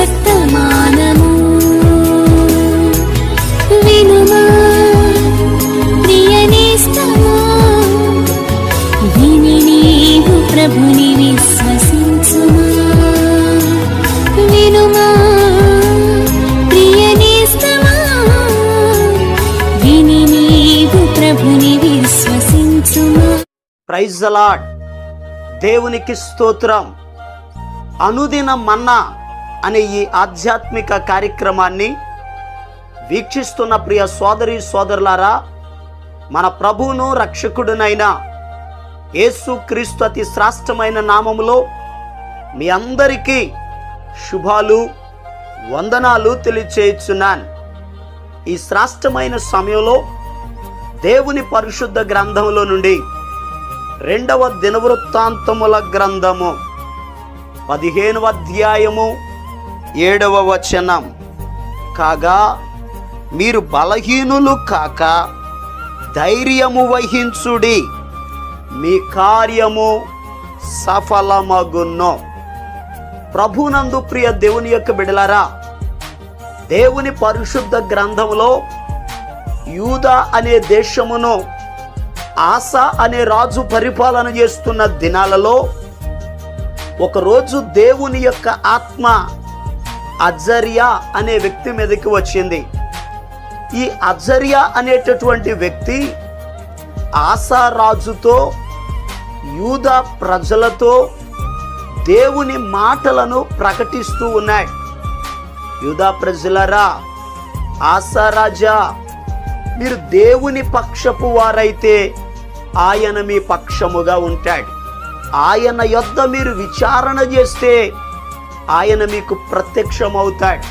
వర్తమానము వినుమా ప్రియ నేస్తమా, విని నీవు ప్రభుని విశ్వసించుమా. వినుమా ప్రియ నేస్తమా, విని నీవు ప్రభుని విశ్వసించుమా. Praise the lord. దేవునికి స్తోత్రం. అనుదిన మన్నా అనే ఈ ఆధ్యాత్మిక కార్యక్రమాన్ని వీక్షిస్తున్న ప్రియ సోదరి సోదరులారా, మన ప్రభువును రక్షకుడునైన యేసుక్రీస్తు అతి శ్రేష్టమైన నామములో మీ అందరికీ శుభాలు వందనాలు తెలియచేయుచున్నాను. ఈ శ్రేష్టమైన సమయంలో దేవుని పరిశుద్ధ గ్రంథములో నుండి 2వ దినవృత్తాంతముల గ్రంథము 15వ అధ్యాయము 7వ వచనం. కాగా మీరు బలహీనులు కాక ధైర్యము వహించుడి, మీ కార్యము సఫలమగును. ప్రభునందు ప్రియ దేవుని యొక్క బిడ్డలారా, దేవుని పరిశుద్ధ గ్రంథములో యూదా అనే దేశమును ఆసా అనే రాజు పరిపాలన చేస్తున్న దినాలలో ఒకరోజు దేవుని యొక్క ఆత్మ అజర్యా అనే వ్యక్తి మీదకి వచ్చింది. ఈ అజర్యా అనేటటువంటి వ్యక్తి ఆసా రాజుతో యూదా ప్రజలతో దేవుని మాటలను ప్రకటిస్తూ ఉన్నాడు. యూదా ప్రజలరా, ఆసా రాజా, మీరు దేవుని పక్షపు వారైతే ఆయన మీ పక్షముగా ఉంటాడు. ఆయన యొద్ద మీరు విచారణ చేస్తే ఆయన మీకు ప్రత్యక్షమవుతాడు.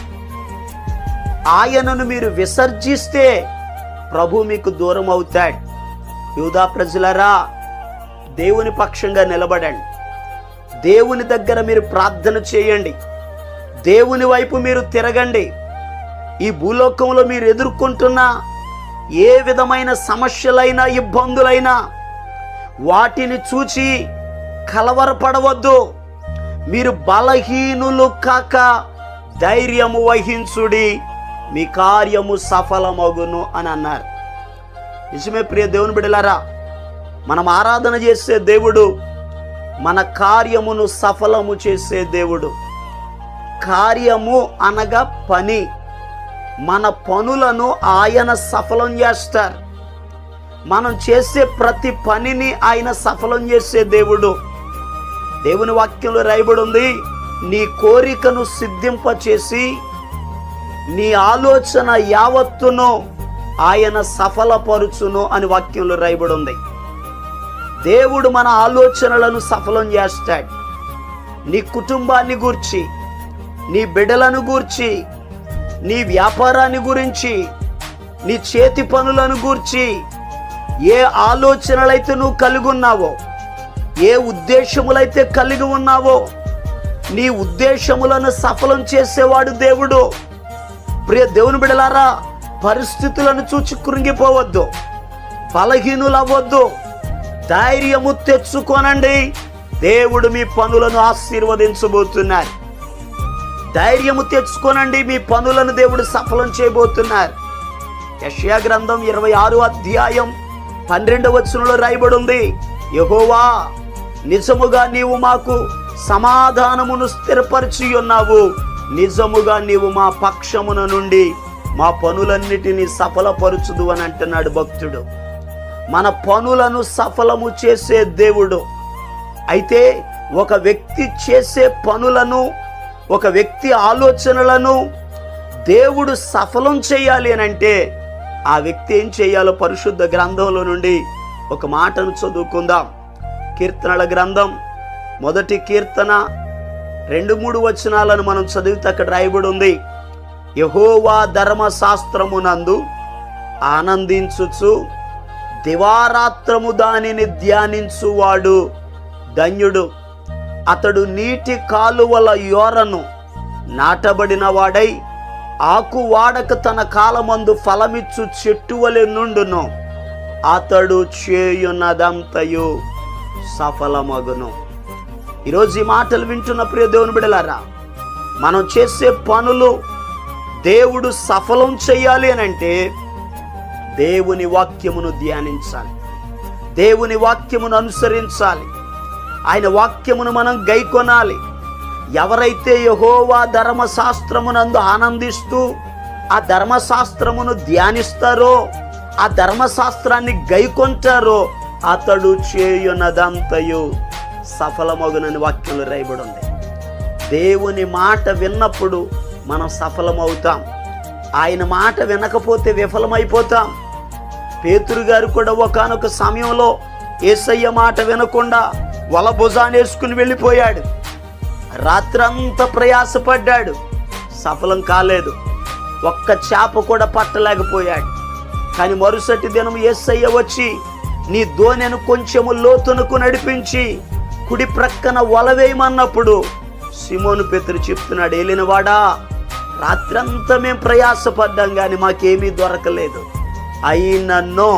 ఆయనను మీరు విసర్జిస్తే ప్రభు మీకు దూరం అవుతాడు. యూదా ప్రజలరా, దేవుని పక్షంగా నిలబడండి. దేవుని దగ్గర మీరు ప్రార్థన చేయండి. దేవుని వైపు మీరు తిరగండి. ఈ భూలోకంలో మీరు ఎదుర్కొంటున్న ఏ విధమైన సమస్యలైనా ఇబ్బందులైనా వాటిని చూచి కలవరపడవద్దు. మీరు బలహీనులు కాక ధైర్యము వహించుడి, మీ కార్యము సఫలమగును అని అన్నారు. నిజమే ప్రియ దేవుని బిడ్డలారా, మనం ఆరాధన చేసే దేవుడు మన కార్యమును సఫలము చేసే దేవుడు. కార్యము అనగా పని. మన పనులను ఆయన సఫలం చేస్తారు. మనం చేసే ప్రతి పనిని ఆయన సఫలం చేసే దేవుడు. దేవుని వాక్యంలో రాయబడి ఉంది, నీ కోరికను సిద్ధింపచేసి నీ ఆలోచన యావత్తును ఆయన సఫలపరుచును అని వాక్యంలో రాయబడి ఉంది. దేవుడు మన ఆలోచనలను సఫలం చేస్తాడు. నీ కుటుంబాన్ని గూర్చి, నీ బిడ్డలను గూర్చి, నీ వ్యాపారాన్ని గురించి, నీ చేతి పనులను గూర్చి ఏ ఆలోచనలైతే నువ్వు కలిగి ఉన్నావో, ఏ ఉద్దేశములైతే కలిగి ఉన్నావో, నీ ఉద్దేశములను సఫలం చేసేవాడు దేవుడు. ప్రియ దేవుని బిడ్డలారా, పరిస్థితులను చూచి కృంగిపోవద్దు, బలహీనులవ్వద్దు, ధైర్యము తెచ్చుకోనండి. దేవుడు మీ పనులను ఆశీర్వదించబోతున్నారు. ధైర్యము తెచ్చుకోనండి, మీ పనులను దేవుడు సఫలం చేయబోతున్నారు. యెషయా గ్రంథం 26వ అధ్యాయం 12వ వచనంలో రాయబడి ఉంది, యెహోవా, నిజముగా నీవు మాకు సమాధానమును స్థిరపరిచి ఉన్నావు. నిజముగా నీవు మా పక్షమున నుండి మా పనులన్నిటినీ సఫలపరుచుదు అని అంటున్నాడు భక్తుడు. మన పనులను సఫలము చేసే దేవుడు. అయితే ఒక వ్యక్తి చేసే పనులను, ఒక వ్యక్తి ఆలోచనలను దేవుడు సఫలం చేయాలి అని అంటే ఆ వ్యక్తి ఏం చేయాలో పరిశుద్ధ గ్రంథంలో నుండి ఒక మాటను చదువుకుందాం. కీర్తనల గ్రంథం 1వ కీర్తన 2-3 వచనాలను మనం చదివితే అక్కడ రాయబడి ఉంది, యెహోవా ధర్మశాస్త్రమునందు ఆనందించుచు దివారాత్రము దానిని ధ్యానించువాడు ధన్యుడు. అతడు నీటి కాలువల యోరను నాటబడిన వాడై ఆకు వాడక తన కాలమందు ఫలమిచ్చు చెట్టు వలె నుండును. అతడు చేయున్నదంతయు సఫలమగును. ఈరోజు ఈ మాటలు వింటున్న ప్రియ దేవుని బిడ్డలారా, మనం చేసే పనులు దేవుడు సఫలం చేయాలి అని అంటే దేవుని వాక్యమును ధ్యానించాలి, దేవుని వాక్యమును అనుసరించాలి, ఆయన వాక్యమును మనం గైకొనాలి. ఎవరైతే యెహోవా ధర్మశాస్త్రమునందు ఆనందిస్తూ ఆ ధర్మశాస్త్రమును ధ్యానిస్తారో, ఆ ధర్మశాస్త్రాన్ని గైకొంటారో అతడు చేయునదంతయు సఫలమగునని వాక్యంలో రాయబడి ఉంది. దేవుని మాట విన్నప్పుడు మనం సఫలమవుతాం, ఆయన మాట వినకపోతే విఫలమైపోతాం. పేతురు గారు కూడా ఒకానొక సమయంలో యేసయ్య మాట వినకుండా వల భుజానేసుకుని వెళ్ళిపోయాడు. రాత్రంతా ప్రయాసపడ్డాడు, సఫలం కాలేదు, ఒక్క చేప కూడా పట్టలేకపోయాడు. కానీ మరుసటి దినం యేసయ్య వచ్చి నీ దోణెను కొంచెము లోతునకు నడిపించి కుడి ప్రక్కన వల వేయమన్నప్పుడు సిమోను పేతురు చెప్తున్నాడు, ఏలినవాడా, రాత్రంతా మేము ప్రయాసపడ్డాం కానీ మాకేమీ దొరకలేదు, అయినన్నో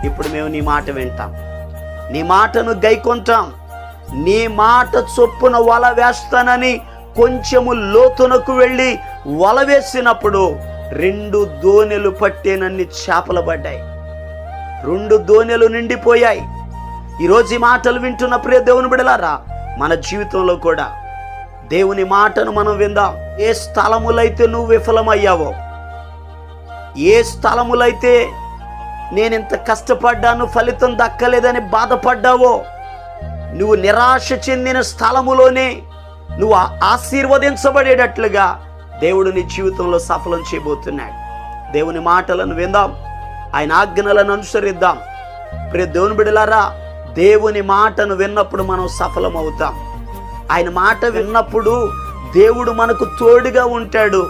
ఇప్పుడు మేము నీ మాట వింటాం, నీ మాటను గైకొంటాం, నీ మాట చొప్పున వల వేస్తానని కొంచెము లోతునకు వెళ్ళి వల వేసినప్పుడు 2 దోణెలు పట్టేనన్ని చేపలు పడ్డాయి, 2 దోణెలు నిండిపోయాయి. ఈరోజు ఈ మాటలు వింటున్న ప్రియ దేవుని బిడ్డలారా, మన జీవితంలో కూడా దేవుని మాటను మనం విందాం. ఏ స్థలములైతే నువ్వు విఫలమయ్యావో, ఏ స్థలములైతే నేనింత కష్టపడ్డాను ఫలితం దక్కలేదని బాధపడ్డావో, నువ్వు నిరాశ చెందిన స్థలములోనే నువ్వు ఆశీర్వదించబడేటట్లుగా దేవుడు నీ జీవితంలో సఫలం చేయబోతున్నాడు. దేవుని మాటలను విందాం, ఆయన ఆజ్ఞలను అనుసరిద్దాం. ప్రియ దేవుని బిడ్డలారా, దేవుని మాటను విన్నప్పుడు మనం సఫలం అవుతాం. ఆయన మాట విన్నప్పుడు దేవుడు మనకు తోడుగా ఉంటాడు.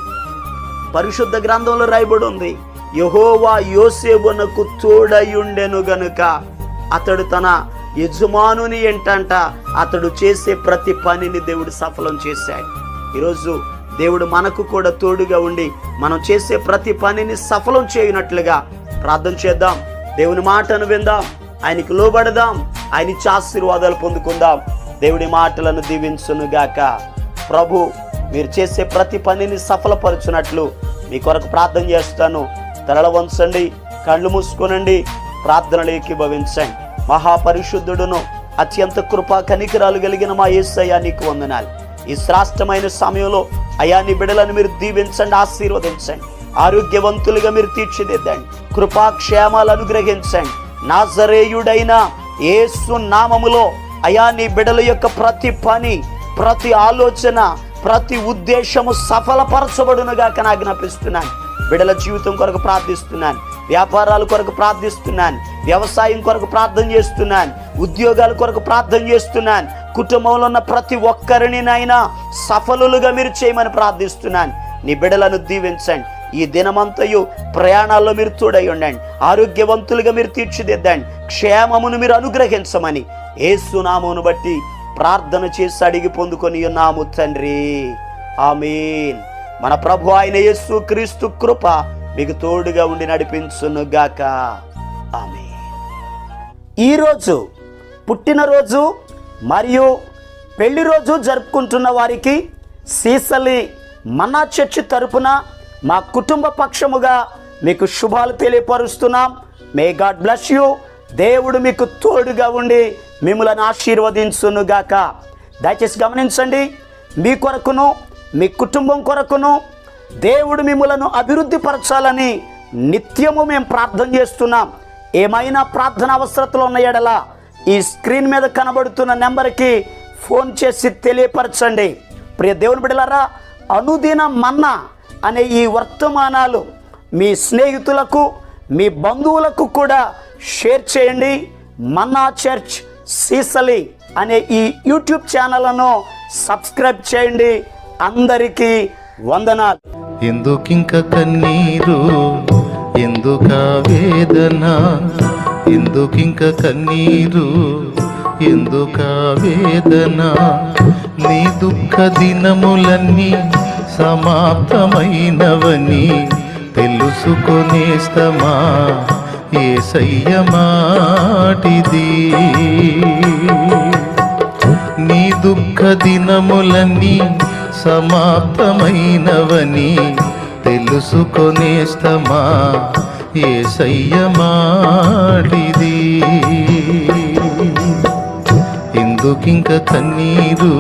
పరిశుద్ధ గ్రంథంలో రాయబడి ఉంది, యెహోవా యోసేపునకు తోడయుండెను గనుక అతడు తన యజమానుని ఏంటంట అతడు చేసే ప్రతి పనిని దేవుడు సఫలం చేశాడు. ఈరోజు దేవుడు మనకు కూడా తోడుగా ఉండి మనం చేసే ప్రతి పనిని సఫలం చేయనట్లుగా ప్రార్థన చేద్దాం. దేవుని మాటను విందాం, ఆయనకు లోబడదాం, ఆయన ఇచ్చే ఆశీర్వాదాలు పొందుకుందాం. దేవుడి మాటలను దీవించును గాక. ప్రభు మీరు చేసే ప్రతి పనిని సఫలపరచునట్లు మీ కొరకు ప్రార్థన చేస్తాను. తలల వంచండి, కళ్ళు మూసుకోనండి, ప్రార్థనలు ఏకీభవించండి. మహాపరిశుద్ధుడును అత్యంత కృపా కనికరాలు కలిగిన మా యేసయ్య నీకు వందనాలు. ఈ శ్రేష్టమైన సమయంలో అయా నీ బిడ్డలను మీరు దీవించండి, ఆశీర్వదించండి, ఆరోగ్యవంతులుగా మీరు తీర్చిదిద్దండి, కృపాక్షేమాలు అనుగ్రహించండి. నాజరేయుడైన యేసు నామములో అయా నీ బిడ్డల యొక్క ప్రతి పని, ప్రతి ఆలోచన, ప్రతి ఉద్దేశము సఫలపరచబడునుగా ఆజ్ఞాపిస్తున్నాను. బిడ్డల జీవితం కొరకు ప్రార్థిస్తున్నాను, వ్యాపారాల కొరకు ప్రార్థిస్తున్నాను, వ్యవసాయం కొరకు ప్రార్థన చేస్తున్నాను, ఉద్యోగాల కొరకు ప్రార్థన చేస్తున్నాను. కుటుంబంలో ఉన్న ప్రతి ఒక్కరిని నాయనా సఫలులుగా మీరు చేయమని ప్రార్థిస్తున్నాను. నీ బిడ్డలను దీవించండి. ఈ దినమంతయు ప్రయాణాల్లో మీరు తోడై ఉండండి, ఆరోగ్యవంతులుగా మీరు తీర్చిదిద్దండి, క్షేమమును మీరు అనుగ్రహించమని యేసు నామమును బట్టి ప్రార్థన చేసి అడిగి పొందుకొని ఉన్నాము తండ్రి, ఆమేన్. మన ప్రభు అయిన యేసు క్రీస్తు కృప మీకు తోడుగా ఉండి నడిపించును గాక, ఆమేన్. ఈరోజు పుట్టినరోజు మరియు పెళ్లి రోజు జరుపుకుంటున్న వారికి సీసలి మన్నా చర్చి తరపున మా కుటుంబ పక్షముగా మీకు శుభాలు తెలియపరుస్తున్నాం. May God bless you. దేవుడు మీకు తోడుగా ఉండి మిమ్మల్ని ఆశీర్వదించును గాక. దయచేసి గమనించండి, మీ కొరకును మీ కుటుంబం కొరకును దేవుడు మిమ్మలను అభివృద్ధి పరచాలని నిత్యము మేము ప్రార్థన చేస్తున్నాం. ఏమైనా ప్రార్థన అవసరతలు ఉన్న ఎడల ఈ స్క్రీన్ మీద కనబడుతున్న నెంబర్కి ఫోన్ చేసి తెలియపరచండి. ప్రియ దేవుని బిడ్డలారా, అనుదిన మన్నా అనే ఈ వర్తమానాలు మీ స్నేహితులకు, మీ బంధువులకు కూడా షేర్ చేయండి. మన్నా చర్చ్ సీసలి అనే ఈ యూట్యూబ్ ఛానల్ను సబ్స్క్రైబ్ చేయండి. అందరికీ వందనాలు. ఎందుకింక కన్నీరు, ఎందుక వేదన, ఎందుకింక కన్నీరు, ఎందుక వేదన, నీ దుఃఖ దినములన్నీ సమాప్తమైనవని తెలుసుకొనేస్తమా యేసయ్య మాటిది. నీ దుఃఖ దినములన్నీ సమాప్తమైనవని తెలుసుకొనేస్తమా యేసయ్య మాటిది. ఎందుకింక కన్నీరు,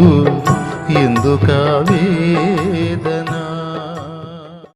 ఎందుకా వేదన?